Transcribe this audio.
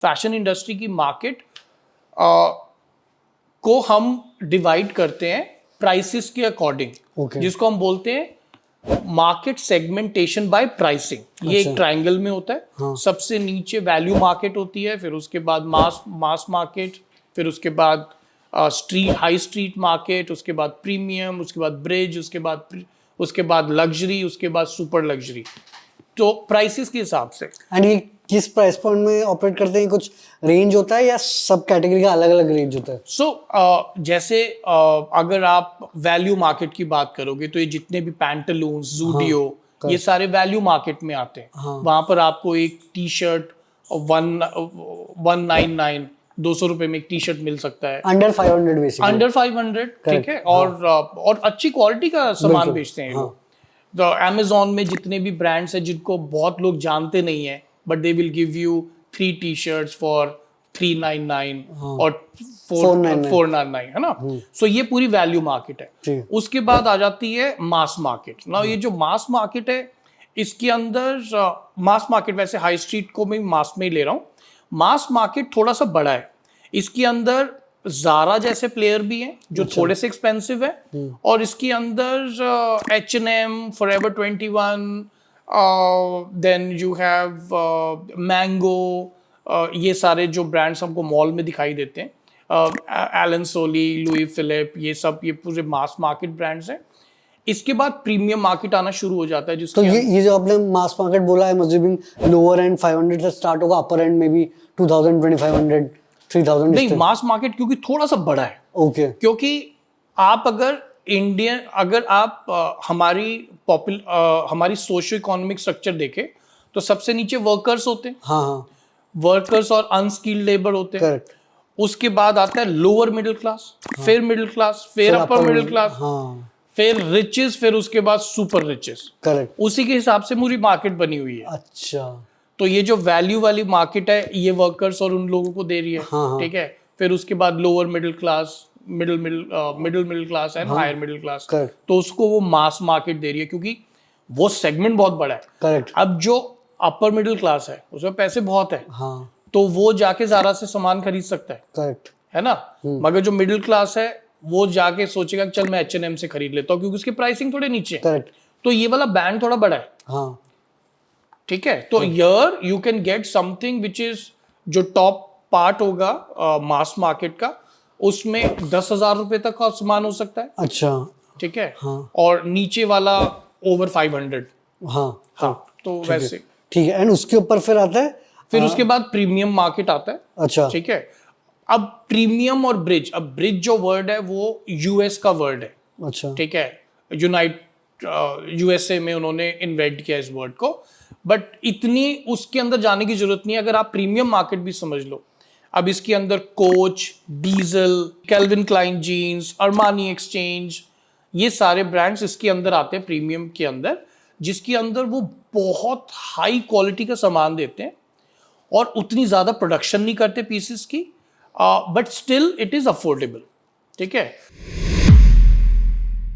Fashion industry की market को हम डिवाइड करते हैं प्राइसेस के अकॉर्डिंग, जिसको हम बोलते हैं मार्केट सेगमेंटेशन बाय प्राइसिंग। ये एक ट्रायंगल में होता है। हाँ. सबसे नीचे वैल्यू मार्केट होती है, फिर उसके बाद मास मार्केट, फिर उसके बाद हाई स्ट्रीट मार्केट, उसके बाद प्रीमियम, उसके बाद ब्रिज, उसके बाद लग्जरी, उसके बाद सुपर लग्जरी। तो प्राइसेस के हिसाब से। एंड ये किस प्राइस पॉइंट में ऑपरेट करते हैं? कुछ रेंज होता है या सब कैटेगरी का अलग अलग रेंज होता है? जैसे अगर आप वैल्यू मार्केट की बात करोगे तो ये जितने भी पैंटालून्स, ज़ूडियो, ये सारे वैल्यू मार्केट में आते हैं। वहां पर आपको एक टी शर्ट 199 200 रुपए में एक टी शर्ट मिल सकता है। Under 500 basically. अंडर 500, ठीक है। और अच्छी क्वालिटी का सामान बेचते हैं लोग। तो Amazon में जितने भी ब्रांड्स हैं जिनको बहुत लोग जानते नहीं है, but they will give you 3 T shirts for 399 और 499, है ना। सो ये पूरी वैल्यू मार्केट है। उसके बाद आ जाती है मास मार्केट। ना ये जो मास मार्केट है, इसके अंदर मास मार्केट, वैसे हाई स्ट्रीट को मैं मास में ही ले रहा हूँ। मास मार्केट थोड़ा सा बड़ा है। इसके अंदर ज़ारा जैसे प्लेयर भी हैं जो थोड़े से एक्सपेंसिव है, और इसके अंदर H&M, Forever 21, then you have Mango, ये सारे जो ब्रांड्स हमको मॉल में दिखाई देते हैं, एलन सोली, लुई फिलिप, ये पूरे मास मार्केट ब्रांड्स हैं। इसके बाद प्रीमियम मार्केट आना शुरू हो जाता है। तो ये जो आपने मास मार्केट बोला है, मस्जिबिंग लोअर एंड 500 से स्टार्ट होगा, अपर एंड में भी 2000, 2500, 3000। नहीं, मास मार्केट क्योंकि थोड़ा सा बड़ा है। ओके। क्योंकि आप अगर आप हमारी सोशियो इकोनॉमिक स्ट्रक्चर देखें तो सबसे नीचे वर्कर्स होते हैं। हाँ. वर्कर्स और अनस्किल्ड लेबर होते हैं। करेक्ट। उसके बाद आता है लोअर मिडिल क्लास, फिर मिडिल क्लास, फिर अपर मिडिल क्लास, फिर रिचेस, फिर उसके बाद सुपर रिचेस। करेक्ट। उसी के हिसाब से पूरी मार्केट बनी हुई है। अच्छा। तो ये जो वैल्यू वाली मार्केट है, ये वर्कर्स और उन लोगों को दे रही है। ठीक है। फिर उसके बाद lower middle class, middle class and higher middle class, तो उसको वो मास मार्केट दे रही है, क्योंकि वो सेगमेंट बहुत बड़ा है। करेक्ट। अब जो अपर मिडिल क्लास है उसमें पैसे बहुत है, तो वो जाके ज़ारा से सामान खरीद सकता है। करेक्ट है ना। मगर जो मिडिल क्लास है वो जाके सोचेगा चल मैं H&M से खरीद लेता हूँ, क्योंकि उसकी प्राइसिंग थोड़े नीचे है। करेक्ट। तो ये वाला बैंड थोड़ा बड़ा है। ठीक है। तो here you can get something which is, जो टॉप पार्ट होगा मास मार्केट का, उसमें 10,000 रुपए तक का सामान हो सकता है। अच्छा। ठीक है। और नीचे वाला ओवर 500। हाँ, तो वैसे ठीक है। एंड उसके ऊपर फिर आता है, फिर उसके बाद प्रीमियम मार्केट आता है। अच्छा। ठीक है। अब प्रीमियम और ब्रिज, अब ब्रिज जो वर्ड है वो यूएस का वर्ड है। अच्छा। ठीक है। यूएसए में उन्होंने इन्वेंट किया इस वर्ड को, बट इतनी उसके अंदर जाने की जरूरत नहीं है। अगर आप प्रीमियम मार्केट भी समझ लो, अब इसके अंदर Coach, Diesel, Calvin Klein jeans, Armani Exchange, ये सारे ब्रांड्स इसके अंदर आते हैं प्रीमियम के अंदर, जिसके अंदर वो बहुत हाई क्वालिटी का सामान देते हैं और उतनी ज़्यादा प्रोडक्शन नहीं करते पीसेस की, but still it is affordable. ठीक है।